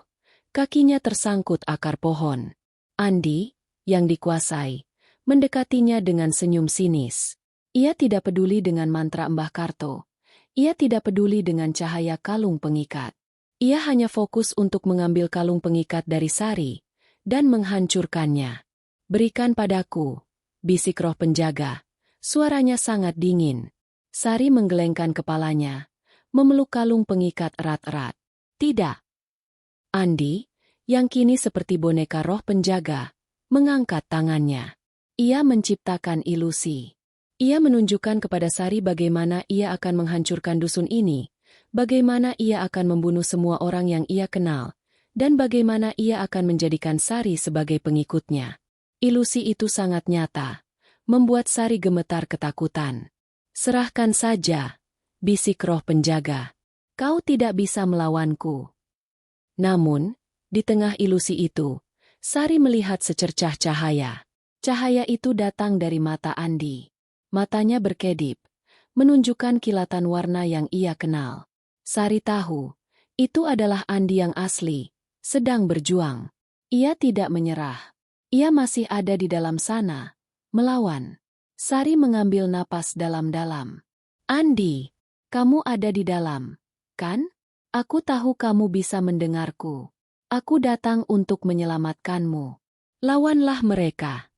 kakinya tersangkut akar pohon. Andi, yang dikuasai, mendekatinya dengan senyum sinis. Ia tidak peduli dengan mantra Mbah Karto. Ia tidak peduli dengan cahaya kalung pengikat. Ia hanya fokus untuk mengambil kalung pengikat dari Sari dan menghancurkannya. Berikan padaku, bisik roh penjaga. Suaranya sangat dingin. Sari menggelengkan kepalanya, memeluk kalung pengikat erat-erat. Tidak. Andi, yang kini seperti boneka roh penjaga, mengangkat tangannya. Ia menciptakan ilusi. Ia menunjukkan kepada Sari bagaimana ia akan menghancurkan dusun ini, bagaimana ia akan membunuh semua orang yang ia kenal, dan bagaimana ia akan menjadikan Sari sebagai pengikutnya. Ilusi itu sangat nyata, membuat Sari gemetar ketakutan. Serahkan saja, bisik roh penjaga. Kau tidak bisa melawanku. Namun, di tengah ilusi itu, Sari melihat secercah cahaya. Cahaya itu datang dari mata Andi. Matanya berkedip, menunjukkan kilatan warna yang ia kenal. Sari tahu, Itu adalah Andi yang asli, sedang berjuang. Ia tidak menyerah. Ia masih ada di dalam sana, melawan. Sari mengambil napas dalam-dalam. Andi, kamu ada di dalam, kan? Aku tahu kamu bisa mendengarku. Aku datang untuk menyelamatkanmu. Lawanlah mereka.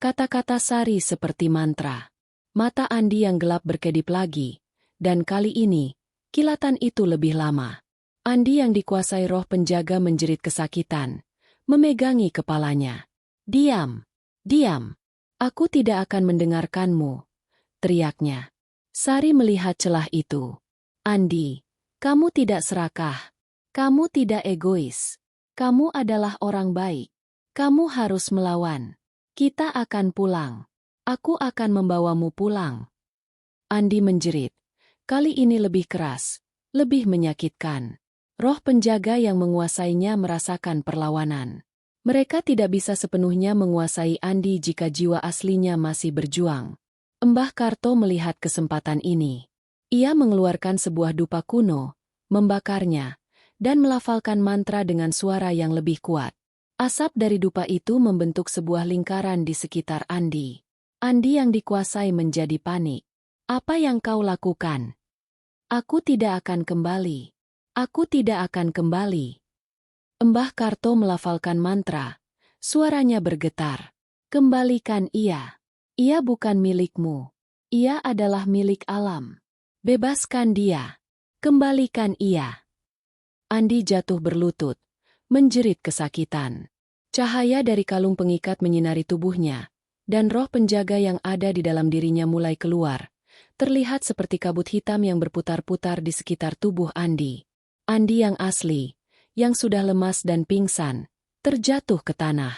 Kata-kata Sari seperti mantra. Mata Andi yang gelap berkedip lagi, dan kali ini, kilatan itu lebih lama. Andi yang dikuasai roh penjaga menjerit kesakitan, memegangi kepalanya. Diam, diam. Aku tidak akan mendengarkanmu, teriaknya. Sari melihat celah itu. Andi, kamu tidak serakah. Kamu tidak egois. Kamu adalah orang baik. Kamu harus melawan. Kita akan pulang. Aku akan membawamu pulang. Andi menjerit. Kali ini lebih keras, lebih menyakitkan. Roh penjaga yang menguasainya merasakan perlawanan. Mereka tidak bisa sepenuhnya menguasai Andi jika jiwa aslinya masih berjuang. Mbah Karto melihat kesempatan ini. Ia mengeluarkan sebuah dupa kuno, membakarnya, dan melafalkan mantra dengan suara yang lebih kuat. Asap dari dupa itu membentuk sebuah lingkaran di sekitar Andi. Andi yang dikuasai menjadi panik. Apa yang kau lakukan? Aku tidak akan kembali. Aku tidak akan kembali. Mbah Karto melafalkan mantra. Suaranya bergetar. Kembalikan ia. Ia bukan milikmu. Ia adalah milik alam. Bebaskan dia. Kembalikan ia. Andi jatuh berlutut, menjerit kesakitan. Cahaya dari kalung pengikat menyinari tubuhnya, dan roh penjaga yang ada di dalam dirinya mulai keluar. Terlihat seperti kabut hitam yang berputar-putar di sekitar tubuh Andi. Andi yang asli, yang sudah lemas dan pingsan, terjatuh ke tanah.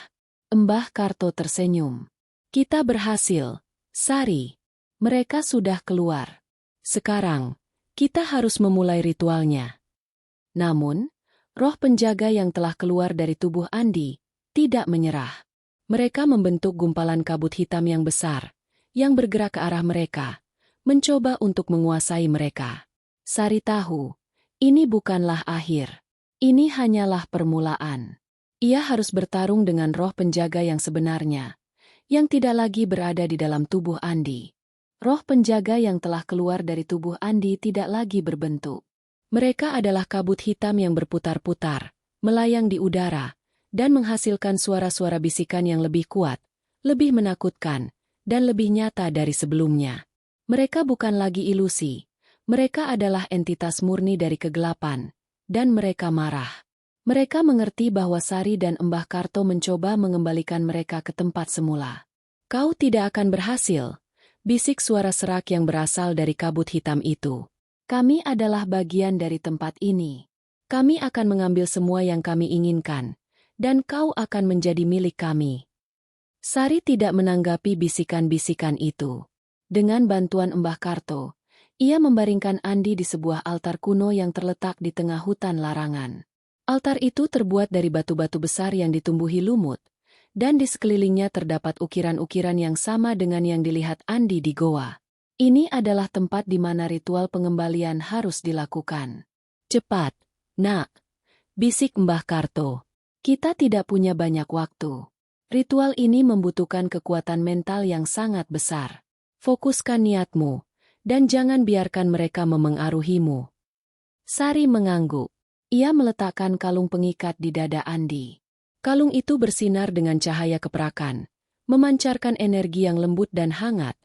Mbah Karto tersenyum. Kita berhasil, Sari. Mereka sudah keluar. Sekarang, kita harus memulai ritualnya. Namun, roh penjaga yang telah keluar dari tubuh Andi tidak menyerah. Mereka membentuk gumpalan kabut hitam yang besar, yang bergerak ke arah mereka, mencoba untuk menguasai mereka. Sari tahu, ini bukanlah akhir. Ini hanyalah permulaan. Ia harus bertarung dengan roh penjaga yang sebenarnya, yang tidak lagi berada di dalam tubuh Andi. Roh penjaga yang telah keluar dari tubuh Andi tidak lagi berbentuk. Mereka adalah kabut hitam yang berputar-putar, melayang di udara, dan menghasilkan suara-suara bisikan yang lebih kuat, lebih menakutkan, dan lebih nyata dari sebelumnya. Mereka bukan lagi ilusi. Mereka adalah entitas murni dari kegelapan, dan mereka marah. Mereka mengerti bahwa Sari dan Mbah Karto mencoba mengembalikan mereka ke tempat semula. Kau tidak akan berhasil, bisik suara serak yang berasal dari kabut hitam itu. Kami adalah bagian dari tempat ini. Kami akan mengambil semua yang kami inginkan, dan kau akan menjadi milik kami. Sari tidak menanggapi bisikan-bisikan itu. Dengan bantuan Mbah Karto, ia membaringkan Andi di sebuah altar kuno yang terletak di tengah hutan larangan. Altar itu terbuat dari batu-batu besar yang ditumbuhi lumut, dan di sekelilingnya terdapat ukiran-ukiran yang sama dengan yang dilihat Andi di goa. Ini adalah tempat di mana ritual pengembalian harus dilakukan. Cepat, nak, bisik Mbah Karto. Kita tidak punya banyak waktu. Ritual ini membutuhkan kekuatan mental yang sangat besar. Fokuskan niatmu, dan jangan biarkan mereka memengaruhimu. Sari mengangguk. Ia meletakkan kalung pengikat di dada Andi. Kalung itu bersinar dengan cahaya keperakan, memancarkan energi yang lembut dan hangat,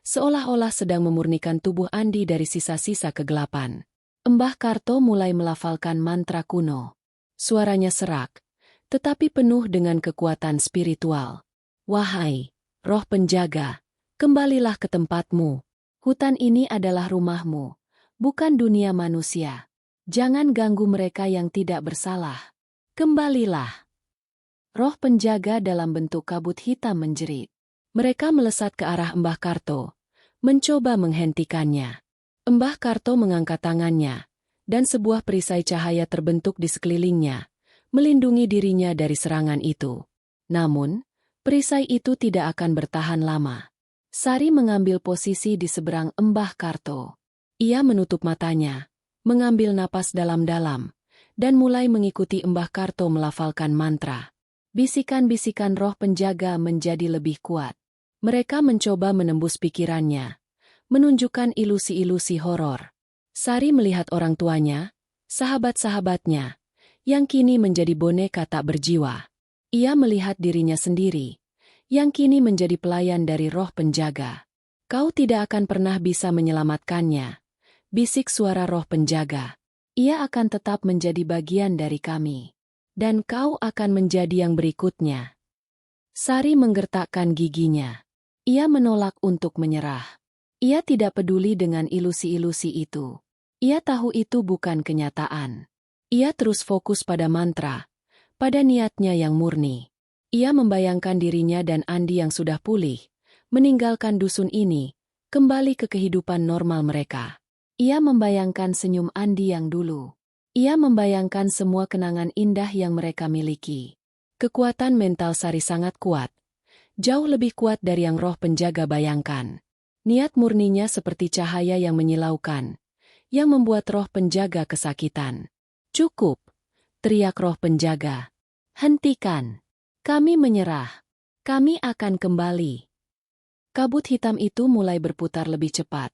seolah-olah sedang memurnikan tubuh Andi dari sisa-sisa kegelapan. Mbah Karto mulai melafalkan mantra kuno. Suaranya serak, tetapi penuh dengan kekuatan spiritual. Wahai, roh penjaga, kembalilah ke tempatmu. Hutan ini adalah rumahmu, bukan dunia manusia. Jangan ganggu mereka yang tidak bersalah. Kembalilah. Roh penjaga dalam bentuk kabut hitam menjerit. Mereka melesat ke arah Mbah Karto, mencoba menghentikannya. Mbah Karto mengangkat tangannya, dan sebuah perisai cahaya terbentuk di sekelilingnya, melindungi dirinya dari serangan itu. Namun, perisai itu tidak akan bertahan lama. Sari mengambil posisi di seberang Mbah Karto. Ia menutup matanya, mengambil napas dalam-dalam, dan mulai mengikuti Mbah Karto melafalkan mantra. Bisikan-bisikan roh penjaga menjadi lebih kuat. Mereka mencoba menembus pikirannya, menunjukkan ilusi-ilusi horor. Sari melihat orang tuanya, sahabat-sahabatnya, yang kini menjadi boneka tak berjiwa. Ia melihat dirinya sendiri, yang kini menjadi pelayan dari roh penjaga. Kau tidak akan pernah bisa menyelamatkannya, bisik suara roh penjaga. Ia akan tetap menjadi bagian dari kami. Dan kau akan menjadi yang berikutnya. Sari menggertakkan giginya. Ia menolak untuk menyerah. Ia tidak peduli dengan ilusi-ilusi itu. Ia tahu itu bukan kenyataan. Ia terus fokus pada mantra, pada niatnya yang murni. Ia membayangkan dirinya dan Andi yang sudah pulih, meninggalkan dusun ini, kembali ke kehidupan normal mereka. Ia membayangkan senyum Andi yang dulu. Ia membayangkan semua kenangan indah yang mereka miliki. Kekuatan mental Sari sangat kuat. Jauh lebih kuat dari yang roh penjaga bayangkan. Niat murninya seperti cahaya yang menyilaukan, yang membuat roh penjaga kesakitan. Cukup, teriak roh penjaga. Hentikan. Kami menyerah. Kami akan kembali. Kabut hitam itu mulai berputar lebih cepat,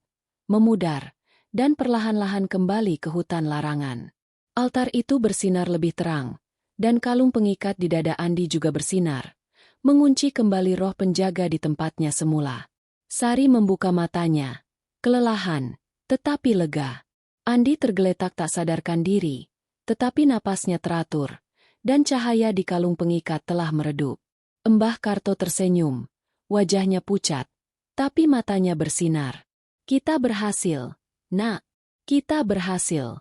memudar, dan perlahan-lahan kembali ke hutan larangan. Altar itu bersinar lebih terang, dan kalung pengikat di dada Andi juga bersinar, mengunci kembali roh penjaga di tempatnya semula. Sari membuka matanya, kelelahan, tetapi lega. Andi tergeletak tak sadarkan diri, tetapi napasnya teratur, dan cahaya di kalung pengikat telah meredup. Mbah Karto tersenyum, wajahnya pucat, tapi matanya bersinar. Kita berhasil, Nak. Kita berhasil.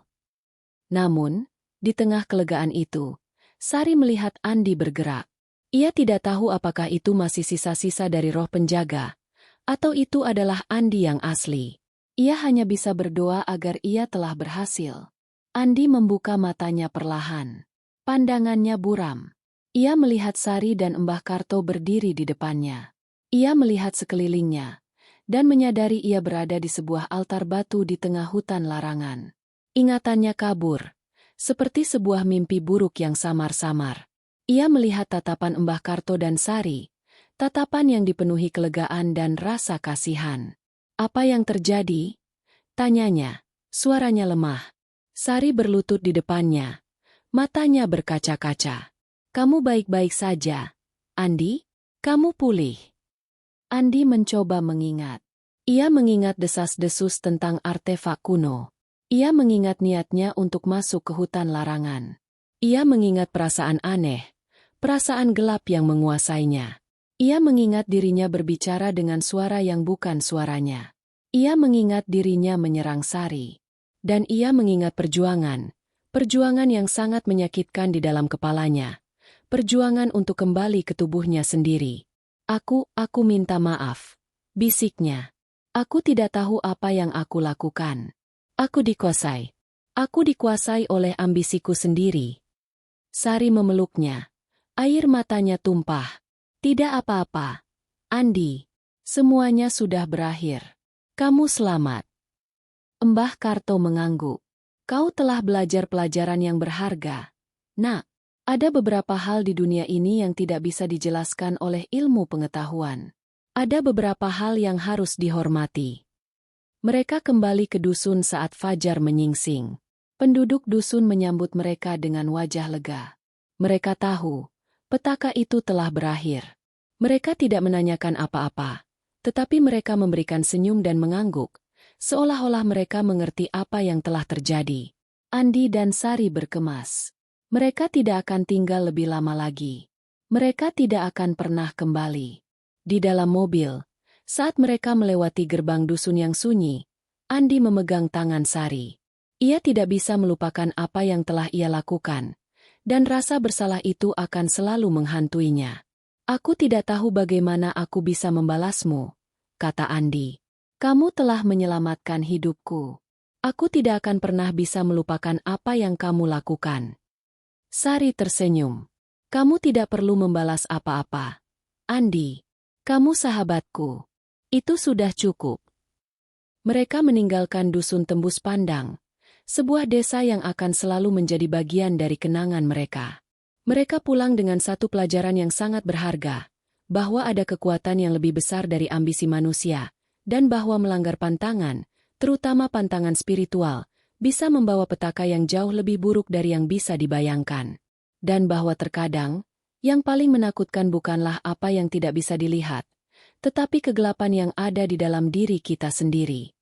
Namun, di tengah kelegaan itu, Sari melihat Andi bergerak. Ia tidak tahu apakah itu masih sisa-sisa dari roh penjaga, atau itu adalah Andi yang asli. Ia hanya bisa berdoa agar ia telah berhasil. Andi membuka matanya perlahan. Pandangannya buram. Ia melihat Sari dan Mbah Karto berdiri di depannya. Ia melihat sekelilingnya, dan menyadari ia berada di sebuah altar batu di tengah hutan larangan. Ingatannya kabur, seperti sebuah mimpi buruk yang samar-samar. Ia melihat tatapan Mbah Karto dan Sari, tatapan yang dipenuhi kelegaan dan rasa kasihan. Apa yang terjadi? Tanyanya, suaranya lemah. Sari berlutut di depannya, matanya berkaca-kaca. Kamu baik-baik saja, Andi? Kamu pulih? Andi mencoba mengingat. Ia mengingat desas-desus tentang artefak kuno. Ia mengingat niatnya untuk masuk ke hutan larangan. Ia mengingat perasaan aneh, perasaan gelap yang menguasainya. Ia mengingat dirinya berbicara dengan suara yang bukan suaranya. Ia mengingat dirinya menyerang Sari. Dan ia mengingat perjuangan yang sangat menyakitkan di dalam kepalanya. Perjuangan untuk kembali ke tubuhnya sendiri. Aku minta maaf, bisiknya. Aku tidak tahu apa yang aku lakukan. Aku dikuasai. Aku dikuasai oleh ambisiku sendiri. Sari memeluknya. Air matanya tumpah. Tidak apa-apa, Andi. Semuanya sudah berakhir. Kamu selamat. Mbah Karto mengangguk. Kau telah belajar pelajaran yang berharga. Nak, ada beberapa hal di dunia ini yang tidak bisa dijelaskan oleh ilmu pengetahuan. Ada beberapa hal yang harus dihormati. Mereka kembali ke dusun saat fajar menyingsing. Penduduk dusun menyambut mereka dengan wajah lega. Mereka tahu, petaka itu telah berakhir. Mereka tidak menanyakan apa-apa, tetapi mereka memberikan senyum dan mengangguk, seolah-olah mereka mengerti apa yang telah terjadi. Andi dan Sari berkemas. Mereka tidak akan tinggal lebih lama lagi. Mereka tidak akan pernah kembali. Di dalam mobil, saat mereka melewati gerbang dusun yang sunyi, Andi memegang tangan Sari. Ia tidak bisa melupakan apa yang telah ia lakukan, dan rasa bersalah itu akan selalu menghantuinya. Aku tidak tahu bagaimana aku bisa membalasmu, kata Andi. Kamu telah menyelamatkan hidupku. Aku tidak akan pernah bisa melupakan apa yang kamu lakukan. Sari tersenyum. Kamu tidak perlu membalas apa-apa, Andi. Kamu sahabatku. Itu sudah cukup. Mereka meninggalkan dusun tembus pandang, sebuah desa yang akan selalu menjadi bagian dari kenangan mereka. Mereka pulang dengan satu pelajaran yang sangat berharga, bahwa ada kekuatan yang lebih besar dari ambisi manusia, dan bahwa melanggar pantangan, terutama pantangan spiritual, bisa membawa petaka yang jauh lebih buruk dari yang bisa dibayangkan. Dan bahwa terkadang, yang paling menakutkan bukanlah apa yang tidak bisa dilihat, tetapi kegelapan yang ada di dalam diri kita sendiri.